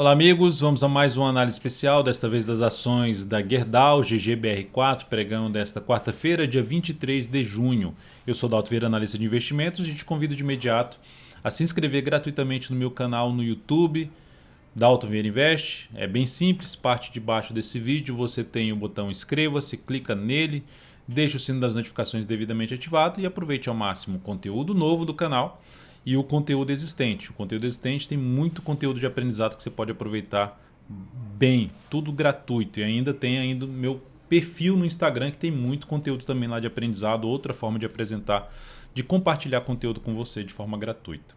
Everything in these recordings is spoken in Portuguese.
Olá amigos, vamos a mais uma análise especial, desta vez das ações da Gerdau GGBR4, pregão desta quarta-feira, dia 23 de junho. Eu sou Dalto Vieira, analista de investimentos, e te convido de imediato a se inscrever gratuitamente no meu canal no YouTube, Dalto Vieira Invest. É bem simples, parte de baixo desse vídeo você tem o botão inscreva-se, clica nele, deixa o sino das notificações devidamente ativado e aproveite ao máximo o conteúdo novo do canal e o conteúdo existente. O conteúdo existente tem muito conteúdo de aprendizado que você pode aproveitar bem, tudo gratuito. E ainda tem o meu perfil no Instagram, que tem muito conteúdo também lá de aprendizado, outra forma de apresentar, de compartilhar conteúdo com você de forma gratuita.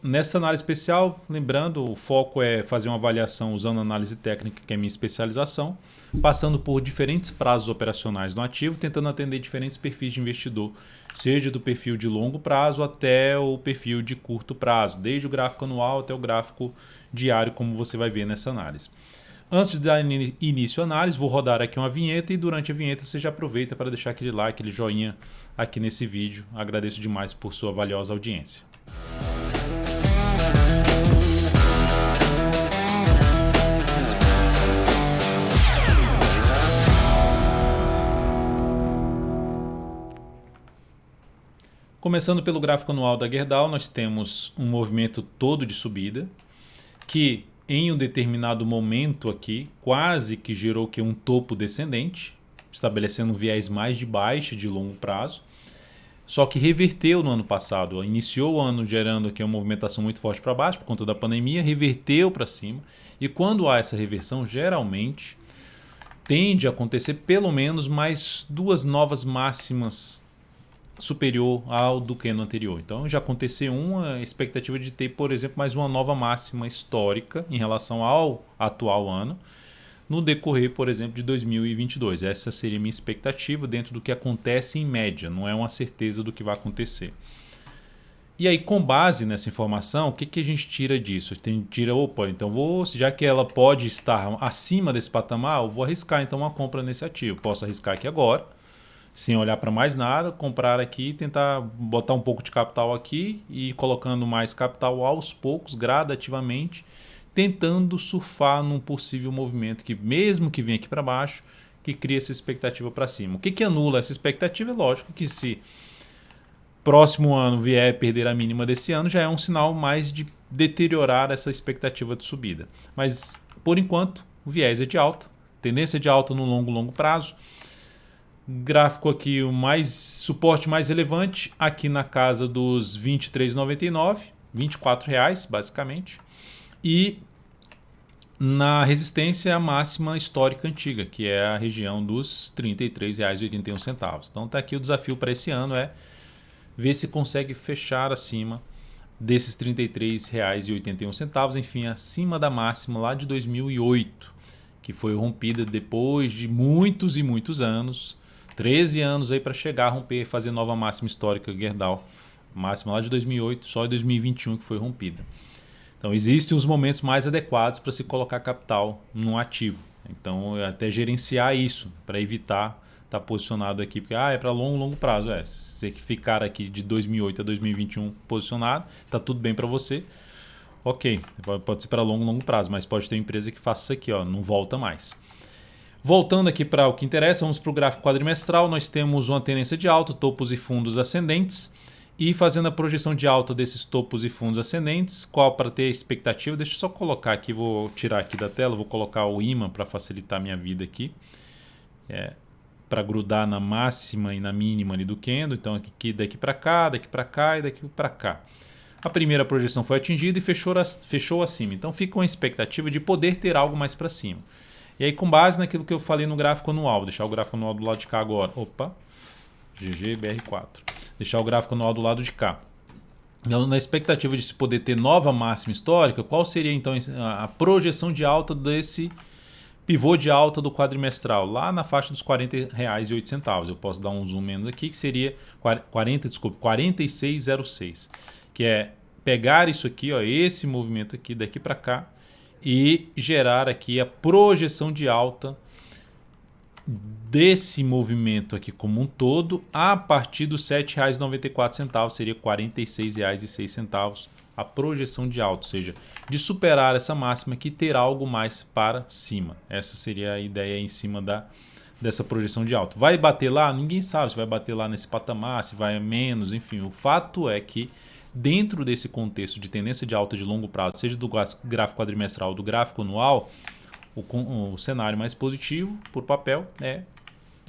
Nessa análise especial, lembrando, o foco é fazer uma avaliação usando análise técnica, que é a minha especialização, passando por diferentes prazos operacionais no ativo, tentando atender diferentes perfis de investidor, seja do perfil de longo prazo até o perfil de curto prazo, desde o gráfico anual até o gráfico diário, como você vai ver nessa análise. Antes de dar início à análise, vou rodar aqui uma vinheta e durante a vinheta você já aproveita para deixar aquele like, aquele joinha aqui nesse vídeo. Agradeço demais por sua valiosa audiência. Começando pelo gráfico anual da Gerdau, nós temos um movimento todo de subida, que em um determinado momento aqui, quase que gerou um topo descendente, estabelecendo um viés mais de baixa de longo prazo, só que reverteu no ano passado, iniciou o ano gerando aqui uma movimentação muito forte para baixo por conta da pandemia, reverteu para cima, e quando há essa reversão, geralmente tende a acontecer pelo menos mais duas novas máximas superior ao do que no anterior. Então já aconteceu uma expectativa de ter, por exemplo, mais uma nova máxima histórica em relação ao atual ano, no decorrer, por exemplo, de 2022. Essa seria a minha expectativa dentro do que acontece em média, não é uma certeza do que vai acontecer. E aí, com base nessa informação, o que a gente tira disso? Então já que ela pode estar acima desse patamar, eu vou arriscar então uma compra nesse ativo. Posso arriscar aqui agora, sem olhar para mais nada, comprar aqui, tentar botar um pouco de capital aqui e ir colocando mais capital aos poucos, gradativamente, tentando surfar num possível movimento que, mesmo que venha aqui para baixo, que cria essa expectativa para cima. O que anula essa expectativa? É lógico que se próximo ano vier perder a mínima desse ano, já é um sinal mais de deteriorar essa expectativa de subida. Mas, por enquanto, o viés é de alta, tendência de alta no longo prazo. Gráfico aqui, o suporte mais relevante, aqui na casa dos R$ 23,99, R$ 24 basicamente. E na resistência máxima histórica antiga, que é a região dos R$ 33,81. Então tá aqui o desafio para esse ano, é ver se consegue fechar acima desses R$ 33,81, enfim, acima da máxima lá de 2008, que foi rompida depois de muitos e muitos anos, 13 anos aí para chegar a romper, fazer nova máxima histórica Gerdau, máxima lá de 2008, só em 2021 que foi rompida. Então existem os momentos mais adequados para se colocar capital num ativo. Então até gerenciar isso para evitar estar posicionado aqui, porque é para longo prazo. Se você ficar aqui de 2008 a 2021 posicionado, está tudo bem para você. Ok, pode ser para longo prazo, mas pode ter uma empresa que faça isso aqui, não volta mais. Voltando aqui para o que interessa, vamos para o gráfico quadrimestral. Nós temos uma tendência de alta, topos e fundos ascendentes. E fazendo a projeção de alta desses topos e fundos ascendentes, qual para ter expectativa? Deixa eu só colocar aqui, vou tirar aqui da tela, vou colocar o ímã para facilitar a minha vida aqui. Para grudar na máxima e na mínima ali do candle. Então aqui daqui para cá, daqui para cá e daqui para cá. A primeira projeção foi atingida e fechou acima. Então fica uma expectativa de poder ter algo mais para cima. E aí, com base naquilo que eu falei no gráfico anual, vou deixar o gráfico anual do lado de cá agora. GGBR4. Deixar o gráfico anual do lado de cá. Então, na expectativa de se poder ter nova máxima histórica, qual seria então a projeção de alta desse pivô de alta do quadrimestral? Lá na faixa dos R$ 40,08. Eu posso dar um zoom menos aqui, que seria 46,06. Que é pegar isso aqui, esse movimento aqui, daqui para cá, e gerar aqui a projeção de alta desse movimento aqui como um todo a partir dos R$ 7,94, seria R$ 46,06 a projeção de alta, ou seja, de superar essa máxima que ter algo mais para cima. Essa seria a ideia em cima dessa projeção de alta. Vai bater lá? Ninguém sabe se vai bater lá nesse patamar, se vai menos, enfim. O fato é que dentro desse contexto de tendência de alta de longo prazo, seja do gráfico quadrimestral ou do gráfico anual, o cenário mais positivo por papel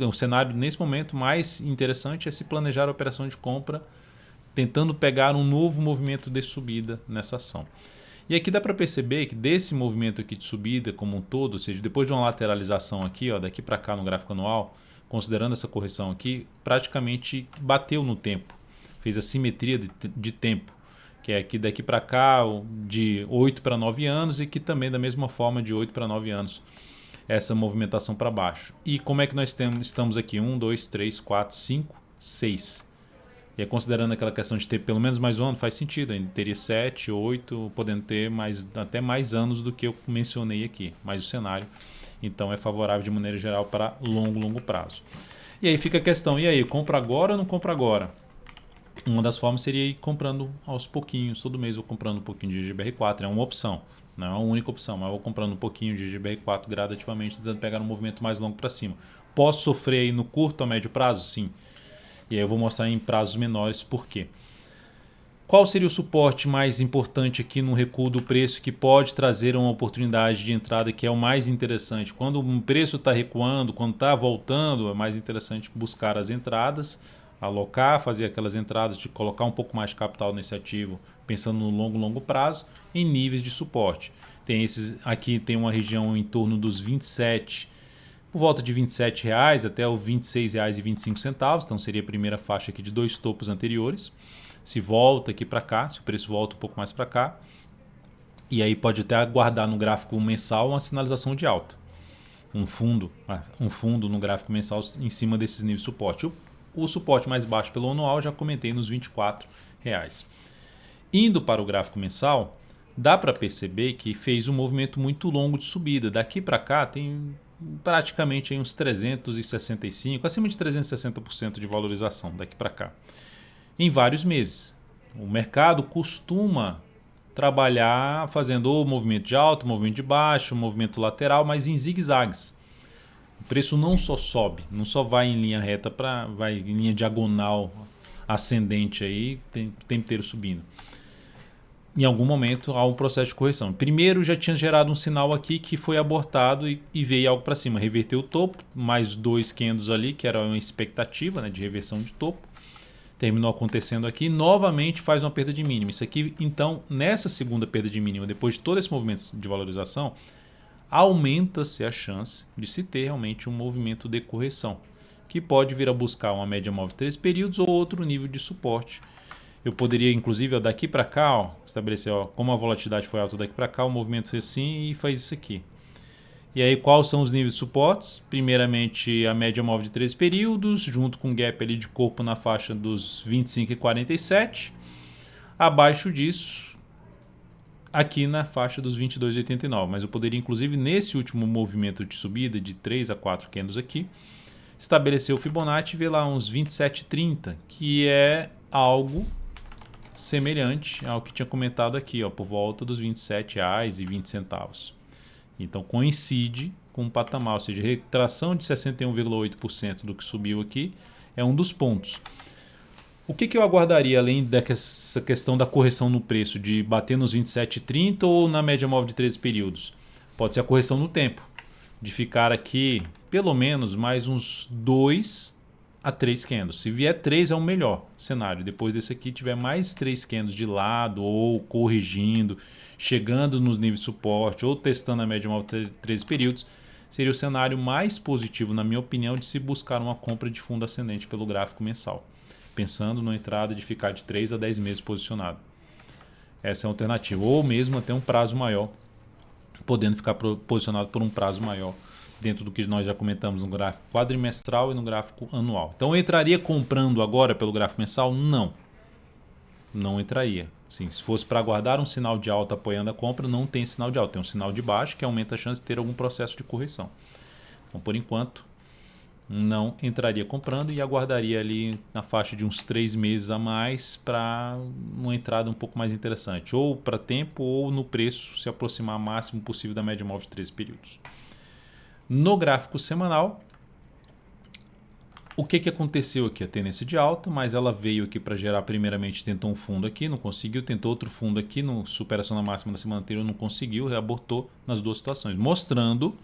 o cenário nesse momento mais interessante é se planejar a operação de compra tentando pegar um novo movimento de subida nessa ação. E aqui dá para perceber que desse movimento aqui de subida como um todo, ou seja, depois de uma lateralização aqui, daqui para cá no gráfico anual, considerando essa correção aqui, praticamente bateu no tempo, fez a simetria de tempo, que é aqui daqui para cá de 8 para 9 anos e que também da mesma forma de 8 para 9 anos essa movimentação para baixo. E como é que nós estamos aqui? 1, 2, 3, 4, 5, 6. E aí, considerando aquela questão de ter pelo menos mais um ano, faz sentido. Ainda teria 7, 8, podendo ter até mais anos do que eu mencionei aqui. Mas o cenário, então, é favorável de maneira geral para longo prazo. E aí fica a questão, e aí, compra agora ou não compra agora? Uma das formas seria ir comprando aos pouquinhos, todo mês eu vou comprando um pouquinho de GBR4, é uma opção. Não é a única opção, mas eu vou comprando um pouquinho de GBR4 gradativamente, tentando pegar um movimento mais longo para cima. Posso sofrer aí no curto a médio prazo? Sim. E aí eu vou mostrar em prazos menores por quê. Qual seria o suporte mais importante aqui no recuo do preço que pode trazer uma oportunidade de entrada que é o mais interessante? Quando o preço está recuando, quando está voltando, é mais interessante buscar as entradas, alocar, fazer aquelas entradas de colocar um pouco mais de capital nesse ativo, pensando no longo prazo, em níveis de suporte. Aqui tem uma região em torno dos 27, por volta de R$ 27,00 até os R$ 26,25, então seria a primeira faixa aqui de dois topos anteriores. Se volta aqui para cá, se o preço volta um pouco mais para cá, e aí pode até aguardar no gráfico mensal uma sinalização de alta. Um fundo no gráfico mensal em cima desses níveis de suporte. O suporte mais baixo pelo anual já comentei nos R$ 24,00. Indo para o gráfico mensal, dá para perceber que fez um movimento muito longo de subida. Daqui para cá tem praticamente aí uns 365, acima de 360% de valorização daqui para cá. Em vários meses. O mercado costuma trabalhar fazendo ou movimento de alto, movimento de baixo, movimento lateral, mas em zigue-zagues. O preço não só sobe, não só vai em linha reta, vai em linha diagonal ascendente aí, tem o tempo inteiro subindo. Em algum momento há um processo de correção. Primeiro já tinha gerado um sinal aqui que foi abortado e veio algo para cima. Reverteu o topo, mais 2 candles ali, que era uma expectativa, de reversão de topo. Terminou acontecendo aqui, novamente faz uma perda de mínima. Isso aqui, então, nessa segunda perda de mínima, depois de todo esse movimento de valorização, aumenta-se a chance de se ter realmente um movimento de correção, que pode vir a buscar uma média móvel de 3 períodos ou outro nível de suporte. Eu poderia, inclusive, daqui para cá, estabelecer, como a volatilidade foi alta daqui para cá, o movimento fez assim e faz isso aqui. E aí, quais são os níveis de suportes? Primeiramente, a média móvel de 3 períodos, junto com um gap ali de corpo na faixa dos 25 e 47. Abaixo disso, aqui na faixa dos 22,89. Mas eu poderia, inclusive, nesse último movimento de subida de 3 a 4 candles aqui, estabelecer o Fibonacci e ver lá uns 27,30, que é algo semelhante ao que tinha comentado aqui, por volta dos R$ 27,20. Então coincide com o patamar, ou seja, retração de 61,8% do que subiu aqui é um dos pontos. O que eu aguardaria além dessa questão da correção no preço, de bater nos 27,30 ou na média móvel de 13 períodos? Pode ser a correção no tempo, de ficar aqui pelo menos mais uns 2 a 3 candles. Se vier 3 é o melhor cenário. Depois desse aqui tiver mais 3 candles de lado ou corrigindo, chegando nos níveis de suporte ou testando a média móvel de 13 períodos, seria o cenário mais positivo, na minha opinião, de se buscar uma compra de fundo ascendente pelo gráfico mensal, pensando na entrada de ficar de 3 a 10 meses posicionado. Essa é a alternativa. Ou mesmo até um prazo maior, podendo ficar posicionado por um prazo maior, dentro do que nós já comentamos no gráfico quadrimestral e no gráfico anual. Então eu entraria comprando agora pelo gráfico mensal? Não entraria. Sim, se fosse para aguardar um sinal de alta apoiando a compra, não tem sinal de alta, tem um sinal de baixo que aumenta a chance de ter algum processo de correção. Então por enquanto não entraria comprando e aguardaria ali na faixa de uns 3 meses a mais para uma entrada um pouco mais interessante, ou para tempo ou no preço se aproximar o máximo possível da média móvel de 13 períodos. No gráfico semanal, o que aconteceu aqui? A tendência de alta, mas ela veio aqui para gerar, primeiramente tentou um fundo aqui, não conseguiu, tentou outro fundo aqui, no superação na máxima da semana anterior, não conseguiu, reabortou nas duas situações, mostrando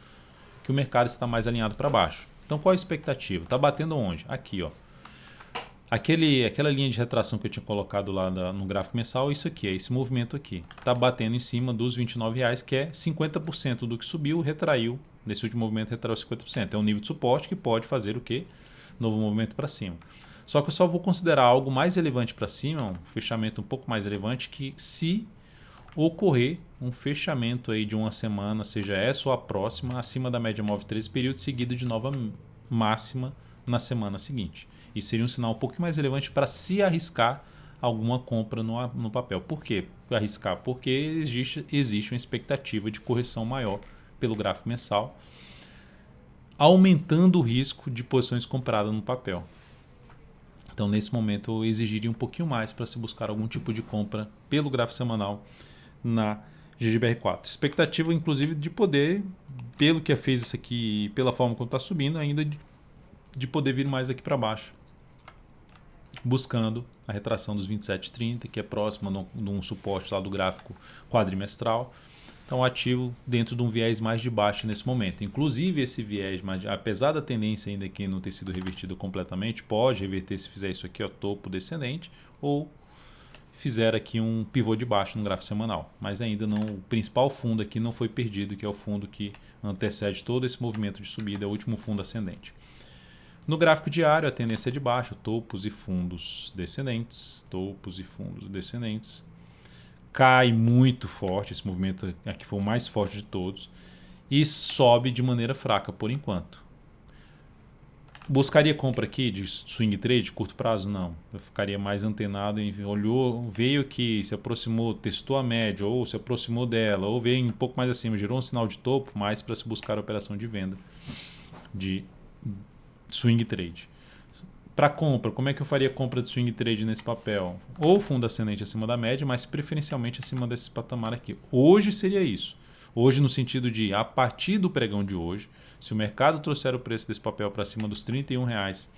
que o mercado está mais alinhado para baixo. Então qual a expectativa? Está batendo onde? Aqui, ó. Aquela linha de retração que eu tinha colocado lá no gráfico mensal, isso aqui, é esse movimento aqui. Está batendo em cima dos R$29, que é 50% do que subiu, retraiu. Nesse último movimento retraiu 50%. É um nível de suporte que pode fazer o quê? Novo movimento para cima. Só que eu só vou considerar algo mais relevante para cima, um fechamento um pouco mais relevante, que se ocorrer um fechamento aí de uma semana, seja essa ou a próxima, acima da média móvel de 13 períodos, seguido de nova máxima na semana seguinte. Isso seria um sinal um pouco mais relevante para se arriscar alguma compra no papel. Por que arriscar? Porque existe uma expectativa de correção maior pelo gráfico mensal, aumentando o risco de posições compradas no papel. Então, nesse momento, eu exigiria um pouquinho mais para se buscar algum tipo de compra pelo gráfico semanal na GGBR4. Expectativa, inclusive, de poder, pelo que fez isso aqui, pela forma como está subindo, ainda de poder vir mais aqui para baixo, buscando a retração dos 27,30, que é próxima de um suporte lá do gráfico quadrimestral. Então, ativo dentro de um viés mais de baixo nesse momento. Inclusive, esse viés, apesar da tendência ainda que não ter sido revertido completamente, pode reverter se fizer isso aqui, ó, topo descendente, ou fizer aqui um pivô de baixo no gráfico semanal. Mas ainda não, o principal fundo aqui não foi perdido, que é o fundo que antecede todo esse movimento de subida, é o último fundo ascendente. No gráfico diário, a tendência é de baixa, topos e fundos descendentes, topos e fundos descendentes. Cai muito forte, esse movimento aqui foi o mais forte de todos, e sobe de maneira fraca por enquanto. Buscaria compra aqui de swing trade, de curto prazo? Não. Eu ficaria mais antenado, olhou, veio aqui, se aproximou, testou a média, ou se aproximou dela, ou veio um pouco mais acima, gerou um sinal de topo, mais para se buscar a operação de venda de swing trade. Para compra, como é que eu faria compra de swing trade nesse papel? Ou fundo ascendente acima da média, mas preferencialmente acima desse patamar aqui. Hoje seria isso. Hoje no sentido de, a partir do pregão de hoje, se o mercado trouxer o preço desse papel para cima dos R$31,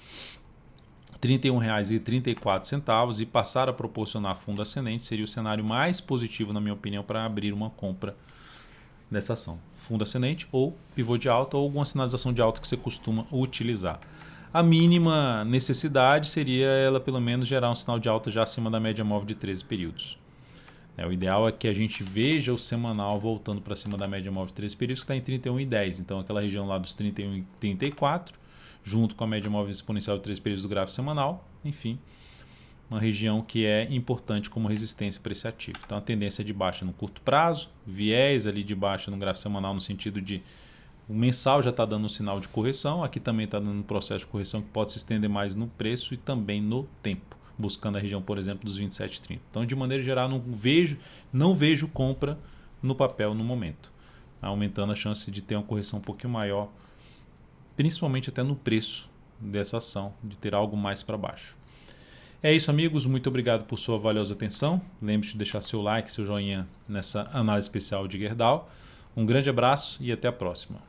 R$31,34 e passar a proporcionar fundo ascendente, seria o cenário mais positivo, na minha opinião, para abrir uma compra dessa ação. Fundo ascendente ou pivô de alta ou alguma sinalização de alta que você costuma utilizar. A mínima necessidade seria ela pelo menos gerar um sinal de alta já acima da média móvel de 13 períodos. O ideal é que a gente veja o semanal voltando para cima da média móvel de 13 períodos, que está em 31,10. Então aquela região lá dos 31,34, junto com a média móvel exponencial de 13 períodos do gráfico semanal, enfim, uma região que é importante como resistência para esse ativo. Então a tendência é de baixa no curto prazo, viés ali de baixa no gráfico semanal no sentido de o mensal já está dando um sinal de correção, aqui também está dando um processo de correção que pode se estender mais no preço e também no tempo, buscando a região, por exemplo, dos 27,30. Então, de maneira geral, não vejo compra no papel no momento, aumentando a chance de ter uma correção um pouquinho maior, principalmente até no preço dessa ação, de ter algo mais para baixo. É isso, amigos. Muito obrigado por sua valiosa atenção. Lembre-se de deixar seu like, seu joinha nessa análise especial de Gerdau. Um grande abraço e até a próxima.